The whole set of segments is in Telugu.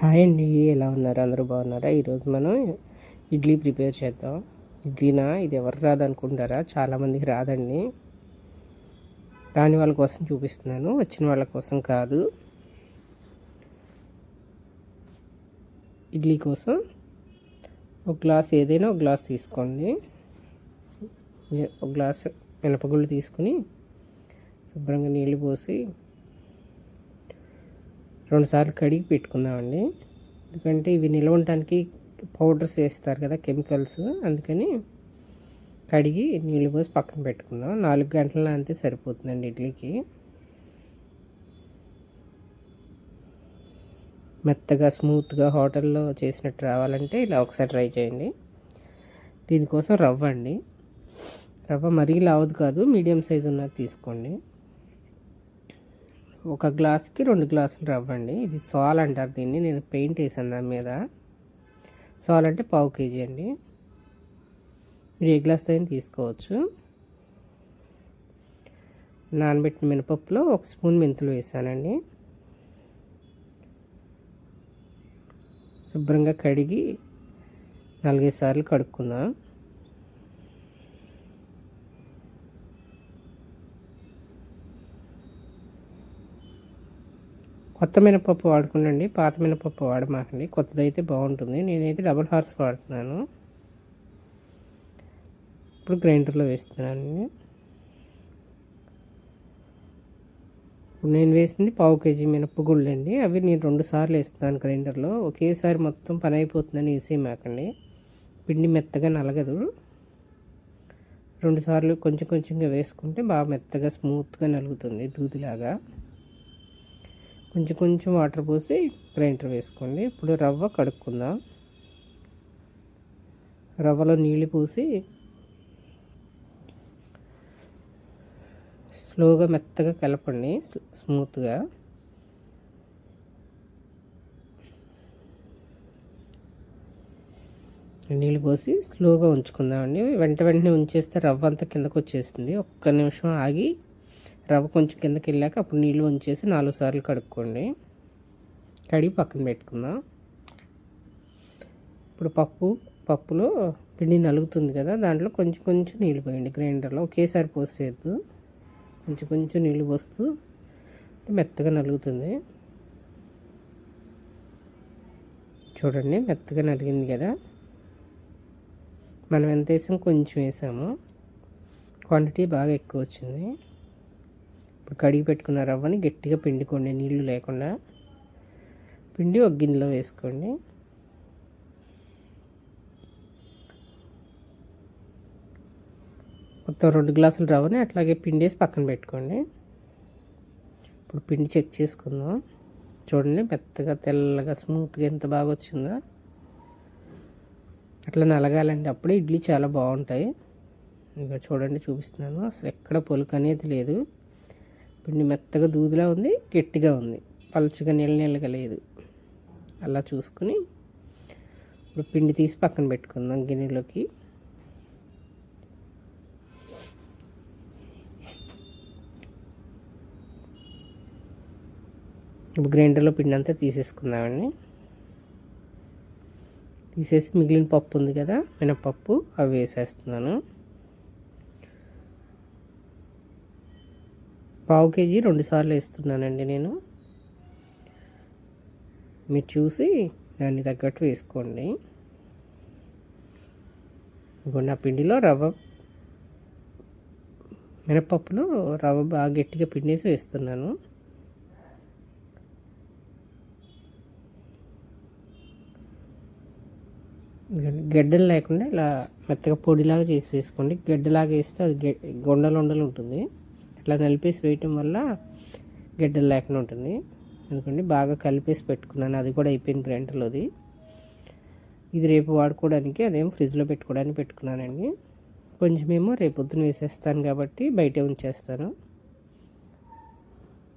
హాయ్ అండి, ఎలా ఉన్నారు? అందరూ బాగున్నారా? ఈరోజు మనం ఇడ్లీ ప్రిపేర్ చేద్దాం. ఇడ్లీనా, ఇది ఎవరు రాదనుకుంటారా? చాలామందికి రాదండి. రాని వాళ్ళ కోసం చూపిస్తున్నాను, వచ్చిన వాళ్ళ కోసం కాదు. ఇడ్లీ కోసం ఒక గ్లాస్, ఏదైనా ఒక గ్లాస్ తీసుకోండి. ఒక గ్లాస్ మినపగుళ్ళు తీసుకుని శుభ్రంగా నీళ్ళు పోసి 2 సార్లు కడిగి పెట్టుకుందామండి. ఎందుకంటే ఇవి నిల్వ ఉండటానికి పౌడర్స్ వేస్తారు కదా, కెమికల్స్. అందుకని కడిగి నీళ్ళు పోసి పక్కన పెట్టుకుందాం. 4 గంటల అంతే సరిపోతుందండి ఇడ్లీకి. మెత్తగా స్మూత్గా హోటల్లో చేసినట్టు రావాలంటే ఇలా ఒకసారి ట్రై చేయండి. దీనికోసం రవ్వ అండి. రవ్వ మరీ లావుది కాదు, మీడియం సైజు ఉన్నది తీసుకోండి. 1 గ్లాస్కి 2 గ్లాసులు రవ్వ అండి. ఇది సాల్ అంటారు దీన్ని. నేను పెయింట్ వేసాను దాని మీద. సాల్ అంటే 1/2 కేజీ అండి. మీరు ఏ గ్లాస్తో అయినా తీసుకోవచ్చు. నానబెట్టిన మినపప్పులో 1 స్పూన్ మెంతులు వేసానండి. శుభ్రంగా కడిగి 4-5 సార్లు కడుక్కుందాం. కొత్త మినపప్పు వాడుకోండి, పాత మినపప్పు వాడమాకండి. కొత్తదైతే బాగుంటుంది. నేనైతే డబుల్ హార్స్ వాడుతున్నాను. ఇప్పుడు గ్రైండర్లో వేస్తున్నాను. ఇప్పుడు నేను వేసింది 1/2 కేజీ మినపగుళ్ళు అండి. అవి నేను 2 సార్లు వేస్తున్నాను గ్రైండర్లో. ఒకేసారి మొత్తం పని అయిపోతుందని వేసేయమాకండి. పిండి మెత్తగా నలగదు. 2 సార్లు కొంచెం కొంచెంగా వేసుకుంటే బాగా మెత్తగా స్మూత్గా నలుగుతుంది, దూదిలాగా. కొంచెం కొంచెం వాటర్ పోసి గ్రైండర్ వేసుకోండి. ఇప్పుడు రవ్వ కడుక్కుందాం. రవ్వలో నీళ్ళు పోసి స్లోగా మెత్తగా కలపండి, స్మూత్గా. నీళ్ళు పోసి స్లోగా ఉంచుకుందామండి. వెంటనే ఉంచేస్తే రవ్వ అంతా కిందకు వచ్చేస్తుంది. ఒక్క నిమిషం ఆగి రవ్వ కొంచెం కిందకి వెళ్ళాక అప్పుడు నీళ్ళు ఉంచేసి 4 సార్లు కడుక్కోండి. కడిగి పక్కన పెట్టుకుందాం. ఇప్పుడు పప్పులో పిండి నలుగుతుంది కదా, దాంట్లో కొంచెం కొంచెం నీళ్ళు పోయండి. గ్రైండర్లో ఒకేసారి పోసేయద్దు, కొంచెం కొంచెం నీళ్ళు పోస్తూ మెత్తగా నలుగుతుంది. చూడండి, మెత్తగా నలిగింది కదా. మనం ఎంత వేసాము? కొంచెం వేసాము. క్వాంటిటీ బాగా ఎక్కువ వచ్చింది. ఇప్పుడు కడిగి పెట్టుకున్న రవ్వని గట్టిగా పిండుకోండి, నీళ్ళు లేకుండా. పిండి ఒక గిన్నెలో వేసుకోండి. మొత్తం 2 గ్లాసుల రవ్వని అట్లాగే పిండేసి పక్కన పెట్టుకోండి. ఇప్పుడు పిండి చెక్ చేసుకుందాం. చూడండి, మెత్తగా తెల్లగా స్మూత్గా ఎంత బాగా వచ్చిందో. అట్లా నలగాలండి, అప్పుడే ఇడ్లీ చాలా బాగుంటాయి. ఇంకా చూడండి, చూపిస్తున్నాను. అసలు ఎక్కడ పొలుకు అనేది లేదు. పిండి మెత్తగా దూదిలా ఉంది, గట్టిగా ఉంది, పలుచగా నీళ్ళగా లేదు. అలా చూసుకుని ఇప్పుడు పిండి తీసి పక్కన పెట్టుకుందాం గిన్నెలోకి. ఇప్పుడు గ్రైండర్లో పిండి అంతా తీసేసుకుందామండి. తీసేసి మిగిలిన పప్పు ఉంది కదా, మినపప్పు, అవి వేసేస్తున్నాను. 1/2 కేజీ 2 సార్లు వేస్తున్నానండి నేను. మీరు చూసి దాన్ని తగ్గట్టు వేసుకోండి. ఇప్పుడు నా పిండిలో మినపప్పులో రవ్వ బాగా గట్టిగా పిండేసి వేస్తున్నాను. గడ్డలు లేకుండా ఇలా మెత్తగా పొడిలాగా చేసి వేసుకోండి. గడ్డలాగా వేస్తే అది గొండలు ఉంటుంది. అట్లా నలిపేసి వేయటం వల్ల గడ్డలు లేకుండా ఉంటుంది. ఎందుకంటే బాగా కలిపేసి పెట్టుకున్నాను, అది కూడా అయిపోయింది గ్రైండర్లోది. ఇది రేపు వాడుకోవడానికి, అదేమో ఫ్రిడ్జ్లో పెట్టుకోవడానికి పెట్టుకున్నానండి. కొంచెమేమో రేపు పొద్దున వేసేస్తాను కాబట్టి బయటే ఉంచేస్తాను.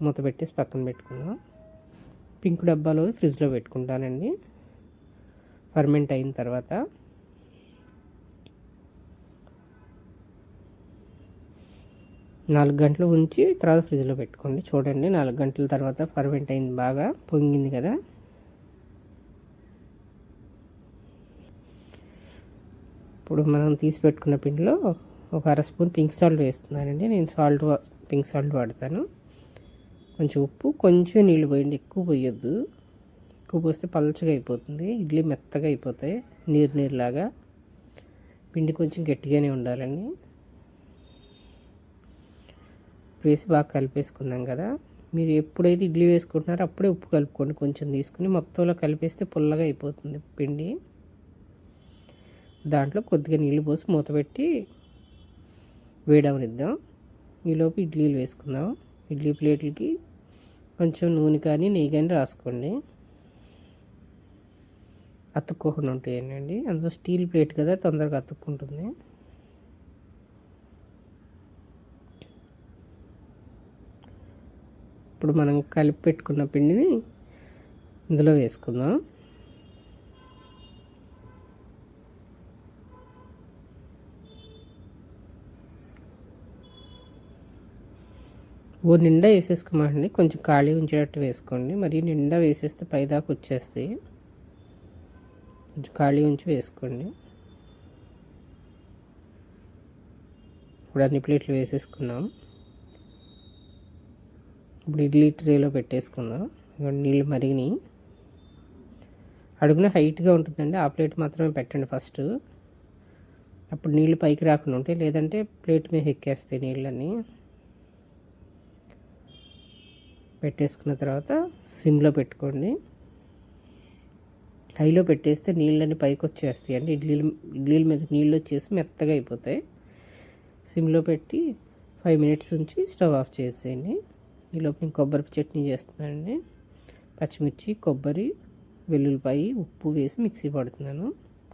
మూత పెట్టేసి పక్కన పెట్టుకున్నాం. పింక్ డబ్బాలో ఫ్రిడ్జ్లో పెట్టుకుంటానండి ఫర్మెంట్ అయిన తర్వాత. 4 గంటలు ఉంచి తర్వాత ఫ్రిడ్జ్లో పెట్టుకోండి. చూడండి, 4 గంటల తర్వాత ఫర్మెంట్ అయింది, బాగా పొంగింది కదా. ఇప్పుడు మనం తీసి పెట్టుకున్న పిండిలో ఒక అర స్పూన్ పింక్ సాల్ట్ వేస్తున్నానండి. నేను పింక్ సాల్ట్ వాడతాను. కొంచెం ఉప్పు, కొంచెం నీళ్ళు పోయండి, ఎక్కువ పోయొద్దు. ఎక్కువ పోస్తే పలచగా అయిపోతుంది, ఇడ్లీ మెత్తగా అయిపోతాయి, నీరులాగా. పిండి కొంచెం గట్టిగానే ఉండాలండి. వేసి బాగా కలిపేసుకున్నాం కదా. మీరు ఎప్పుడైతే ఇడ్లీ వేసుకుంటున్నారో అప్పుడే ఉప్పు కలుపుకోండి. కొంచెం తీసుకుని మొత్తంలో కలిపేస్తే పుల్లగా అయిపోతుంది పిండి. దాంట్లో కొద్దిగా నీళ్ళు పోసి మూత పెట్టి వేడవనిద్దాం. ఈలోపు ఇడ్లీలు వేసుకుందాం. ఇడ్లీ ప్లేట్లకి కొంచెం నూనె కానీ నెయ్యి కానీ రాసుకోండి, అతుక్కోకుండా ఉంటాయండి. అందులో స్టీల్ ప్లేట్ కదా, తొందరగా అతుక్కుంటుంది. ఇప్పుడు మనం కలిపి పెట్టుకున్న పిండిని ఇందులో వేసుకుందాం. ఓ నిండా వేసేసుకోమండి, కొంచెం ఖాళీ ఉంచేటట్టు వేసుకోండి. మరి నిండా వేసేస్తే పైదాకా వచ్చేస్తాయి. కొంచెం ఖాళీ ఉంచి వేసుకోండి. ఇప్పుడు అన్ని ప్లేట్లు వేసేసుకున్నాం. ఇప్పుడు ఇడ్లీ ట్రేలో పెట్టేసుకుందాం. నీళ్ళు మరిగినాయి. అడుగున హైట్గా ఉంటుందండి, ఆ ప్లేట్ మాత్రమే పెట్టండి ఫస్ట్. అప్పుడు నీళ్ళు పైకి రాకుండా ఉంటాయి, లేదంటే ప్లేట్ మీద ఎక్కేస్తాయి నీళ్ళని. పెట్టేసుకున్న తర్వాత సిమ్లో పెట్టుకోండి. హైలో పెట్టేస్తే నీళ్ళని పైకి వచ్చేస్తాయి అండి. ఇడ్లీల మీద నీళ్ళు వచ్చేసి మెత్తగా అయిపోతాయి. సిమ్లో పెట్టి 5 మినిట్స్ ఉంచి స్టవ్ ఆఫ్ చేసేయండి. ఈలోపు నేను కొబ్బరి చట్నీ చేస్తున్నానండి. పచ్చిమిర్చి, కొబ్బరి, వెల్లుల్లిపాయ, ఉప్పు వేసి మిక్సీ పడుతున్నాను.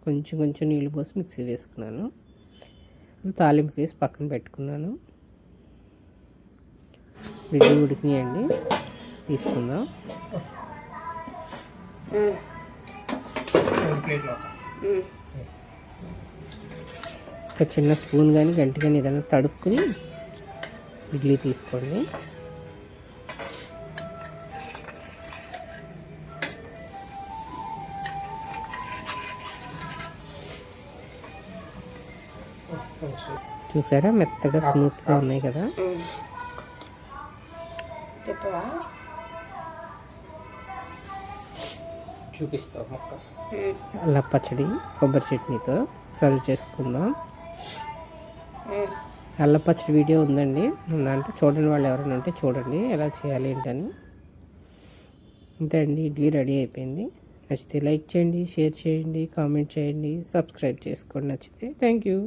కొంచెం కొంచెం నీళ్ళు పోసి మిక్సీ వేసుకున్నాను. తాలింపు వేసి పక్కన పెట్టుకున్నాను. ఇడ్లీ ఉడికినాయండి, తీసుకుందాం. ఒక చిన్న స్పూన్ కానీ గంట కానీ ఏదైనా తడుక్కుని ఇడ్లీ తీసుకోండి. చూసారా, మెత్తగా స్మూత్గా ఉన్నాయి కదా. చూపిస్తాం మొక్క. అల్లం పచ్చడి కొబ్బరి చట్నీతో సర్వ్ చేసుకుందాం. అల్లం పచ్చడి వీడియో ఉందండి, అంటే చూడని వాళ్ళు ఎవరైనా ఉంటే చూడండి ఎలా చేయాలి ఏంటని. అంతే అండి, ఇడ్లీ రెడీ అయిపోయింది. నచ్చితే లైక్ చేయండి, షేర్ చేయండి, కామెంట్ చేయండి, సబ్స్క్రైబ్ చేసుకోండి నచ్చితే. Thank you.